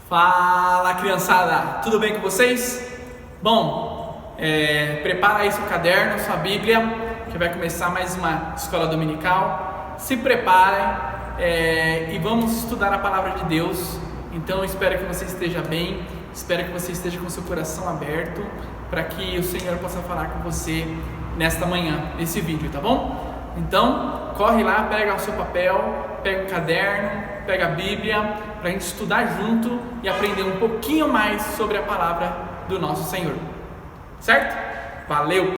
Fala, criançada, tudo bem com vocês? Bom, prepara aí seu caderno, sua Bíblia, que vai começar mais uma escola dominical. Se preparem e vamos estudar a palavra de Deus. Então eu espero que você esteja bem, espero que você esteja com seu coração aberto para que o Senhor possa falar com você nesta manhã, nesse vídeo, tá bom? Então, corre lá, pega o seu papel, pega o caderno, pega a Bíblia, para a gente estudar junto e aprender um pouquinho mais sobre a palavra do nosso Senhor. Certo? Valeu!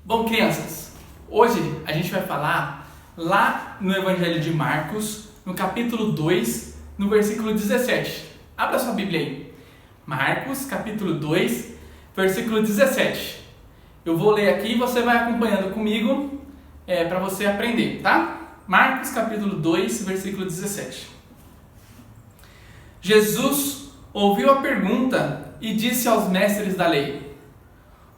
Bom, crianças, hoje a gente vai falar lá no Evangelho de Marcos, no capítulo 2, no versículo 17. Abra sua Bíblia aí. Marcos, capítulo 2, versículo 17. Eu vou ler aqui e você vai acompanhando comigo para você aprender, tá? Marcos, capítulo 2, versículo 17. Jesus ouviu a pergunta e disse aos mestres da lei: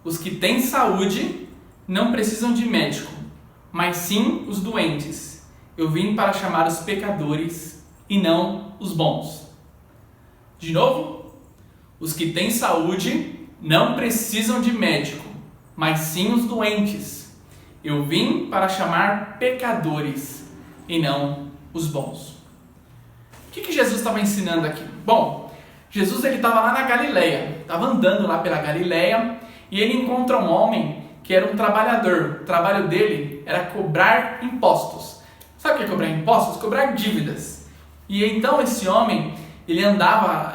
os que têm saúde não precisam de médico, mas sim os doentes. Eu vim para chamar os pecadores e não os bons. De novo, os que têm saúde não precisam de médico, mas sim os doentes. Eu vim para chamar pecadores e não os bons. O que Jesus estava ensinando aqui? Bom, Jesus estava lá na Galileia, estava andando lá pela Galileia e ele encontra um homem que era um trabalhador. O trabalho dele era cobrar impostos. Sabe o que é cobrar impostos? Cobrar dívidas. E então esse homem, ele andava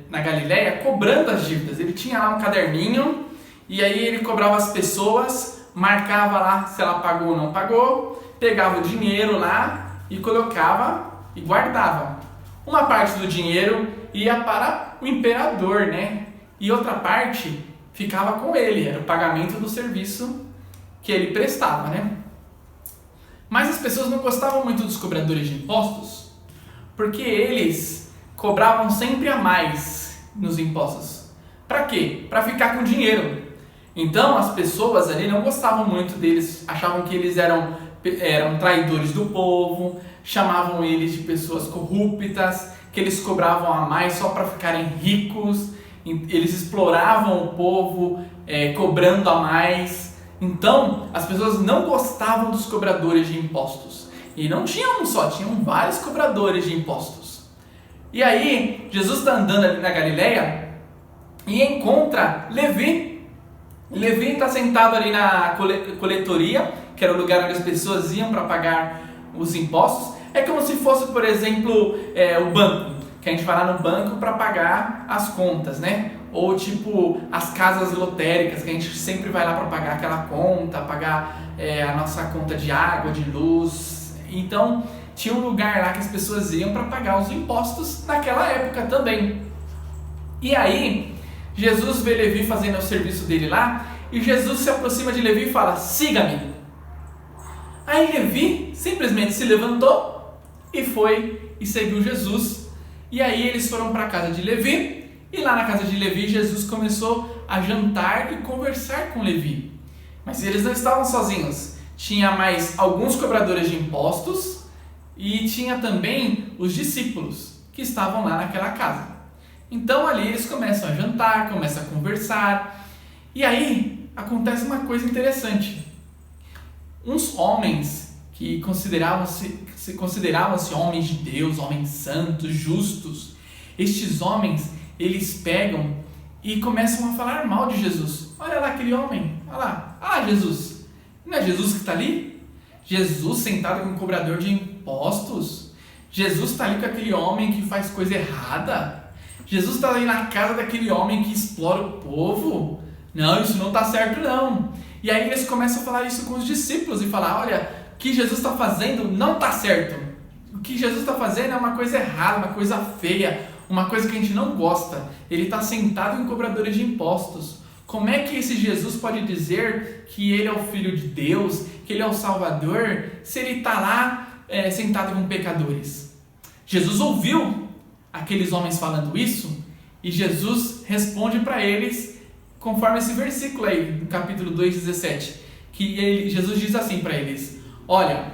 na Galileia cobrando as dívidas. Ele tinha lá um caderninho e aí ele cobrava as pessoas, marcava lá se ela pagou ou não pagou, pegava o dinheiro lá e colocava e guardava. Uma parte do dinheiro ia para o imperador, né? E outra parte ficava com ele, era o pagamento do serviço que ele prestava, né? Mas as pessoas não gostavam muito dos cobradores de impostos, porque eles cobravam sempre a mais nos impostos. Para quê? Para ficar com dinheiro. Então as pessoas ali não gostavam muito deles, achavam que eles eram traidores do povo, chamavam eles de pessoas corruptas, que eles cobravam a mais só para ficarem ricos. Eles exploravam o povo, cobrando a mais. Então, as pessoas não gostavam dos cobradores de impostos. E não tinha um só, tinham vários cobradores de impostos. E aí, Jesus está andando ali na Galileia e encontra Levi. Levi está sentado ali na coletoria, que era o lugar onde as pessoas iam para pagar os impostos. É como se fosse, por exemplo, o banco, que a gente vai lá no banco para pagar as contas, né? Ou tipo as casas lotéricas, que a gente sempre vai lá para pagar aquela conta, pagar a nossa conta de água, de luz. Então tinha um lugar lá que as pessoas iam para pagar os impostos naquela época também. E aí Jesus vê Levi fazendo o serviço dele lá e Jesus se aproxima de Levi e fala: siga-me. Aí Levi simplesmente se levantou e foi e seguiu Jesus. E aí eles foram para a casa de Levi, e lá na casa de Levi, Jesus começou a jantar e conversar com Levi. Mas eles não estavam sozinhos. Tinha mais alguns cobradores de impostos e tinha também os discípulos que estavam lá naquela casa. Então ali eles começam a jantar, começam a conversar. E aí acontece uma coisa interessante. Uns homens que consideravam-se homens de Deus, homens santos, justos. Estes homens, eles pegam e começam a falar mal de Jesus. Olha lá aquele homem, olha lá. Ah, Jesus, não é Jesus que está ali? Jesus sentado com um cobrador de impostos? Jesus está ali com aquele homem que faz coisa errada? Jesus está ali na casa daquele homem que explora o povo? Não, isso não está certo não. E aí eles começam a falar isso com os discípulos e falar: olha, o que Jesus está fazendo não está certo. O que Jesus está fazendo é uma coisa errada, uma coisa feia, uma coisa que a gente não gosta. Ele está sentado com cobradores de impostos. Como é que esse Jesus pode dizer que ele é o Filho de Deus, que ele é o Salvador, se ele está lá sentado com pecadores? Jesus ouviu aqueles homens falando isso e Jesus responde para eles conforme esse versículo aí, no capítulo 2:17, que Jesus diz assim para eles: olha,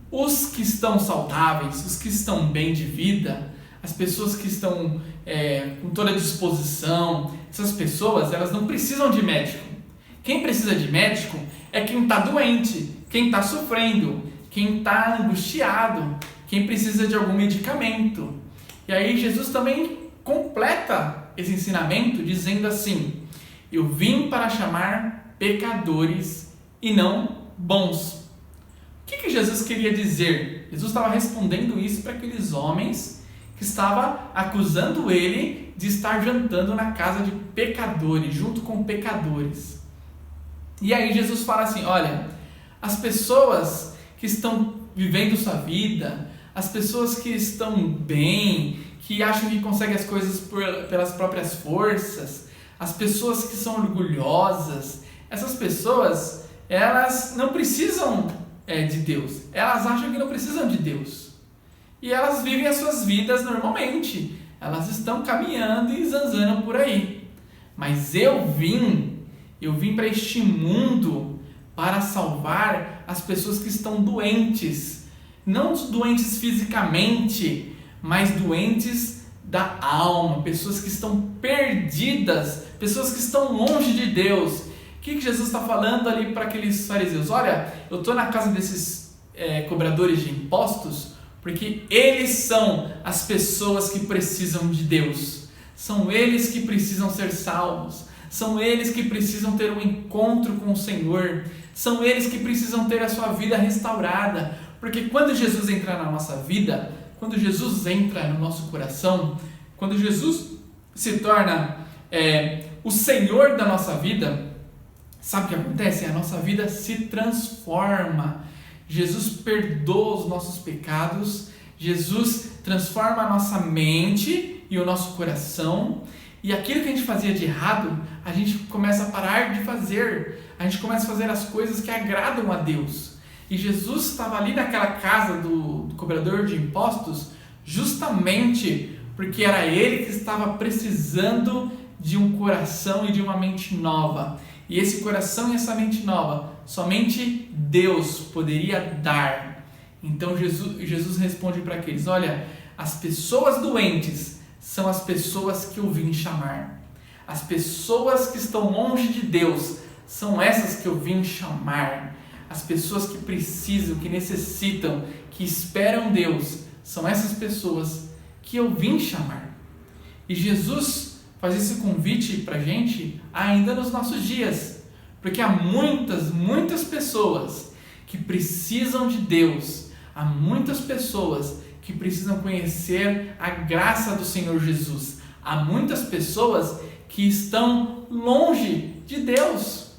os que estão saudáveis, os que estão bem de vida, as pessoas que estão com toda a disposição, essas pessoas, elas não precisam de médico. Quem precisa de médico é quem está doente, quem está sofrendo, quem está angustiado, quem precisa de algum medicamento. E aí Jesus também completa esse ensinamento dizendo assim: eu vim para chamar pecadores e não bons. O que Jesus queria dizer? Jesus estava respondendo isso para aqueles homens que estavam acusando ele de estar jantando na casa de pecadores, junto com pecadores. E aí Jesus fala assim: olha, as pessoas que estão vivendo sua vida, as pessoas que estão bem, que acham que conseguem as coisas pelas próprias forças, as pessoas que são orgulhosas, essas pessoas, elas não precisam de Deus. Elas acham que não precisam de Deus. E elas vivem as suas vidas normalmente. Elas estão caminhando e zanzando por aí. Mas eu vim para este mundo para salvar as pessoas que estão doentes. Não doentes fisicamente, mas doentes da alma. Pessoas que estão perdidas, pessoas que estão longe de Deus. O que Jesus está falando ali para aqueles fariseus? Olha, eu estou na casa desses cobradores de impostos porque eles são as pessoas que precisam de Deus. São eles que precisam ser salvos. São eles que precisam ter um encontro com o Senhor. São eles que precisam ter a sua vida restaurada. Porque quando Jesus entrar na nossa vida, quando Jesus entra no nosso coração, quando Jesus se torna o Senhor da nossa vida, sabe o que acontece? A nossa vida se transforma. Jesus perdoa os nossos pecados, Jesus transforma a nossa mente e o nosso coração, e aquilo que a gente fazia de errado, a gente começa a parar de fazer, a gente começa a fazer as coisas que agradam a Deus. E Jesus estava ali naquela casa do cobrador de impostos justamente porque era ele que estava precisando de um coração e de uma mente nova. E esse coração e essa mente nova, somente Deus poderia dar. Então Jesus responde para aqueles: olha, as pessoas doentes são as pessoas que eu vim chamar. As pessoas que estão longe de Deus são essas que eu vim chamar. As pessoas que precisam, que necessitam, que esperam Deus, são essas pessoas que eu vim chamar. E Jesus faz esse convite para a gente ainda nos nossos dias, porque há muitas pessoas que precisam de Deus, há muitas pessoas que precisam conhecer a graça do Senhor Jesus, há muitas pessoas que estão longe de Deus,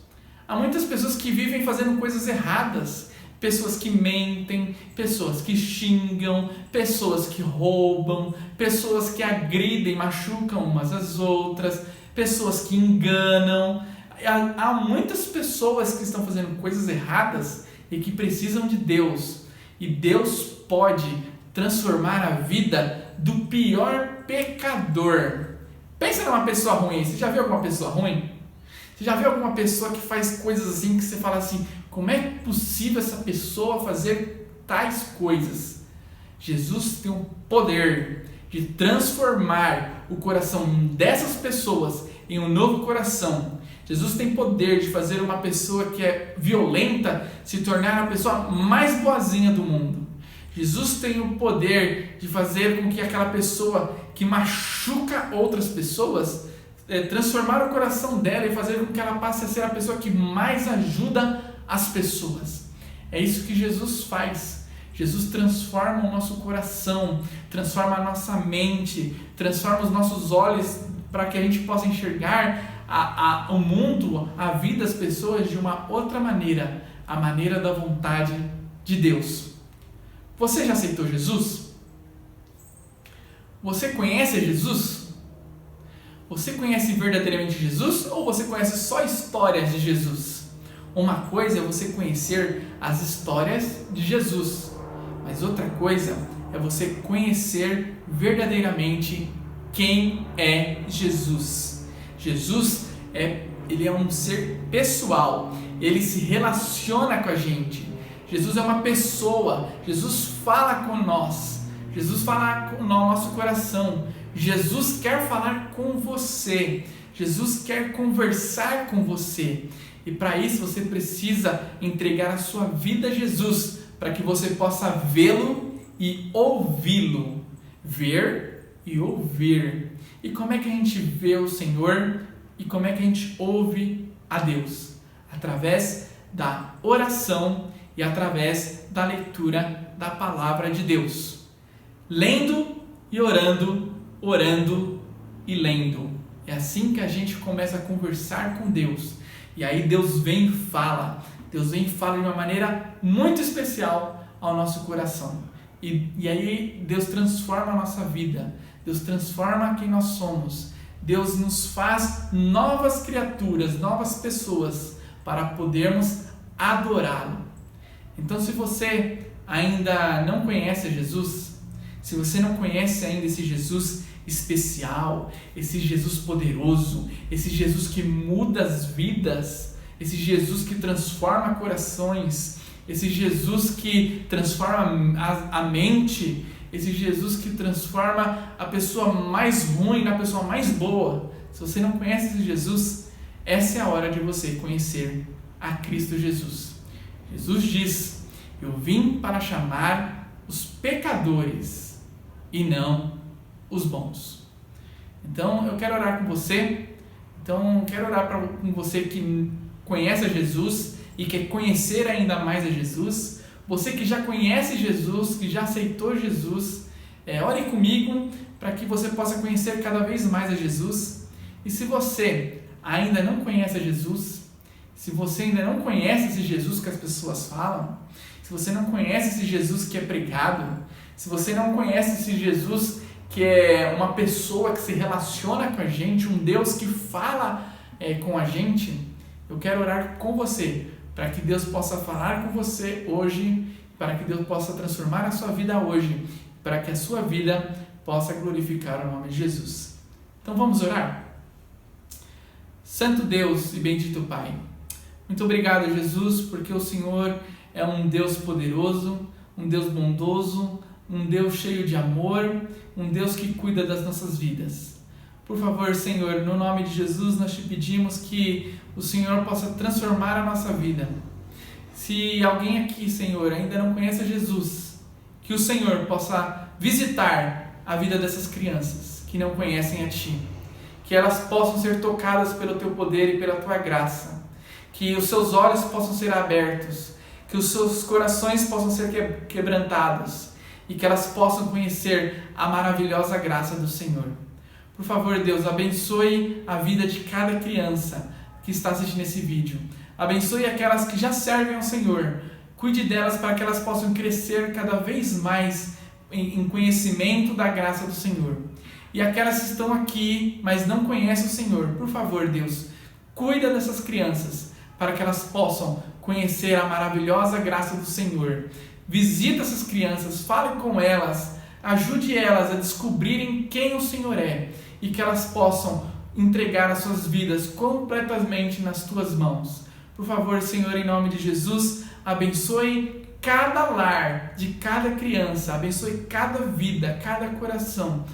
há muitas pessoas que vivem fazendo coisas erradas, pessoas que mentem, pessoas que xingam, pessoas que roubam, pessoas que agridem, machucam umas às outras, pessoas que enganam. Há muitas pessoas que estão fazendo coisas erradas e que precisam de Deus. E Deus pode transformar a vida do pior pecador. Pensa numa pessoa ruim. Você já viu alguma pessoa ruim? Você já viu alguma pessoa que faz coisas assim que você fala assim: como é possível essa pessoa fazer tais coisas? Jesus tem o poder de transformar o coração dessas pessoas em um novo coração. Jesus tem poder de fazer uma pessoa que é violenta se tornar a pessoa mais boazinha do mundo. Jesus tem o poder de fazer com que aquela pessoa que machuca outras pessoas, transformar o coração dela e fazer com que ela passe a ser a pessoa que mais ajuda as pessoas. É isso que Jesus faz. Jesus transforma o nosso coração, transforma a nossa mente, transforma os nossos olhos para que a gente possa enxergar o mundo, a vida das pessoas de uma outra maneira, a maneira da vontade de Deus. Você já aceitou Jesus? Você conhece Jesus? Você conhece verdadeiramente Jesus ou você conhece só histórias de Jesus? Uma coisa é você conhecer as histórias de Jesus, mas outra coisa é é você conhecer verdadeiramente quem é Jesus. Jesus ele é um ser pessoal, ele se relaciona com a gente. Jesus é uma pessoa, Jesus fala com nós, Jesus fala com o nosso coração, Jesus quer falar com você, Jesus quer conversar com você. E para isso você precisa entregar a sua vida a Jesus, para que você possa vê-lo e ouvi-lo. Ver e ouvir. E como é que a gente vê o Senhor e como é que a gente ouve a Deus? Através da oração e através da leitura da palavra de Deus. Lendo e orando, orando e lendo. É assim que a gente começa a conversar com Deus. E aí Deus vem e fala. Deus vem e fala de uma maneira muito especial ao nosso coração. E aí Deus transforma a nossa vida. Deus transforma quem nós somos. Deus nos faz novas criaturas, novas pessoas, para podermos adorá-lo. Então, se você ainda não conhece Jesus, se você não conhece ainda esse Jesus especial, esse Jesus poderoso, esse Jesus que muda as vidas, esse Jesus que transforma corações, esse Jesus que transforma a mente, esse Jesus que transforma a pessoa mais ruim na pessoa mais boa. Se você não conhece esse Jesus, essa é a hora de você conhecer a Cristo Jesus. Jesus diz: eu vim para chamar os pecadores e não os bons. Então eu quero orar com você. Com você que conhece a Jesus e quer conhecer ainda mais a Jesus. Você que já conhece Jesus, que já aceitou Jesus, ore comigo para que você possa conhecer cada vez mais a Jesus. E se você ainda não conhece a Jesus, se você ainda não conhece esse Jesus que as pessoas falam, se você não conhece esse Jesus que é pregado, se você não conhece esse Jesus que é uma pessoa que se relaciona com a gente, um Deus que fala com a gente, eu quero orar com você, para que Deus possa falar com você hoje, para que Deus possa transformar a sua vida hoje, para que a sua vida possa glorificar o nome de Jesus. Então vamos orar? Santo Deus e bendito Pai, muito obrigado, Jesus, porque o Senhor é um Deus poderoso, um Deus bondoso, um Deus cheio de amor, um Deus que cuida das nossas vidas. Por favor, Senhor, no nome de Jesus, nós te pedimos que o Senhor possa transformar a nossa vida. Se alguém aqui, Senhor, ainda não conhece Jesus, que o Senhor possa visitar a vida dessas crianças que não conhecem a Ti, que elas possam ser tocadas pelo Teu poder e pela Tua graça, que os seus olhos possam ser abertos, que os seus corações possam ser quebrantados e que elas possam conhecer a maravilhosa graça do Senhor. Por favor, Deus, abençoe a vida de cada criança que está assistindo esse vídeo. Abençoe aquelas que já servem ao Senhor. Cuide delas para que elas possam crescer cada vez mais em conhecimento da graça do Senhor. E aquelas que estão aqui, mas não conhecem o Senhor, por favor, Deus, cuida dessas crianças para que elas possam conhecer a maravilhosa graça do Senhor. Visita essas crianças, fale com elas, ajude elas a descobrirem quem o Senhor é e que elas possam entregar as suas vidas completamente nas Tuas mãos. Por favor, Senhor, em nome de Jesus, abençoe cada lar de cada criança, abençoe cada vida, cada coração.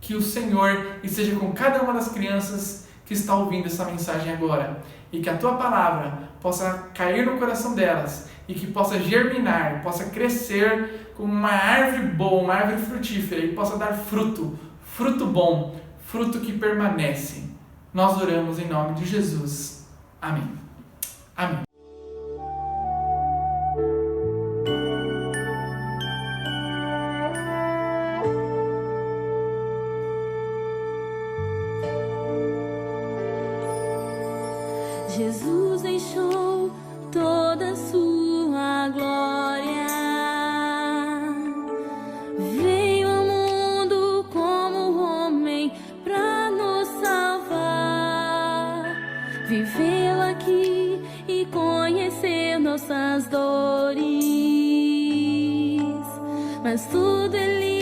Que o Senhor esteja com cada uma das crianças que está ouvindo essa mensagem agora e que a Tua palavra possa cair no coração delas e que possa germinar, possa crescer como uma árvore boa, uma árvore frutífera e possa dar fruto, fruto bom, fruto que permanece. Nós oramos em nome de Jesus. Amém. Amém. Jesus deixou toda a sua glória, veio ao mundo como homem para nos salvar, viveu aqui e conheceu nossas dores, mas tudo Ele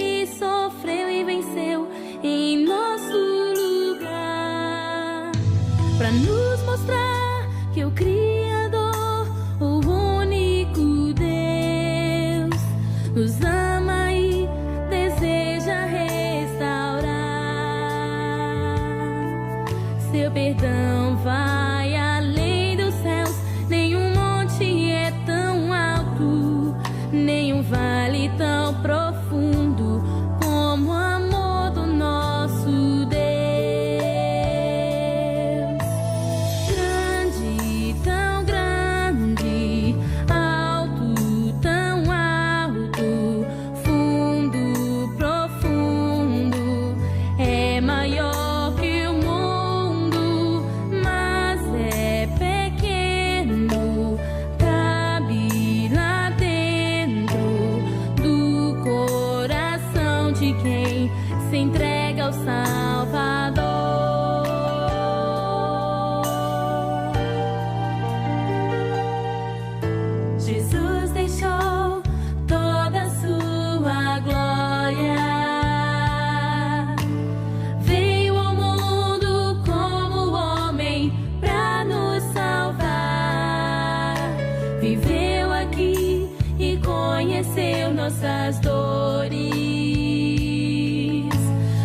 pra nos mostrar que o Criador, o único Deus, nos ama e deseja restaurar. Seu perdão vai além dos céus, nenhum monte é tão alto, nenhum vale tão profundo como o amor do nosso Deus. Grande, tão grande, alto, tão alto, fundo, profundo, é maior que o mundo, mas é pequeno, cabe lá dentro do coração de quem se entrega ao Salvador. Jesus deixou toda a sua glória, veio ao mundo como homem pra nos salvar, viveu aqui e conheceu nossas dores,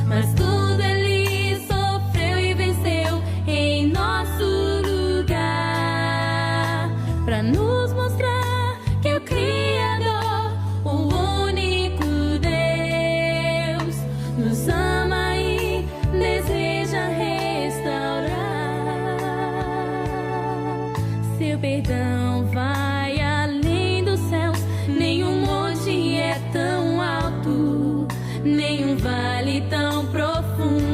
mas tudo ele sofreu e venceu em nosso lugar, pra nos mostrar que o Criador, o único Deus, nos ama e deseja restaurar. Seu perdão vai além dos céus, nenhum monte é tão alto, nenhum vale tão profundo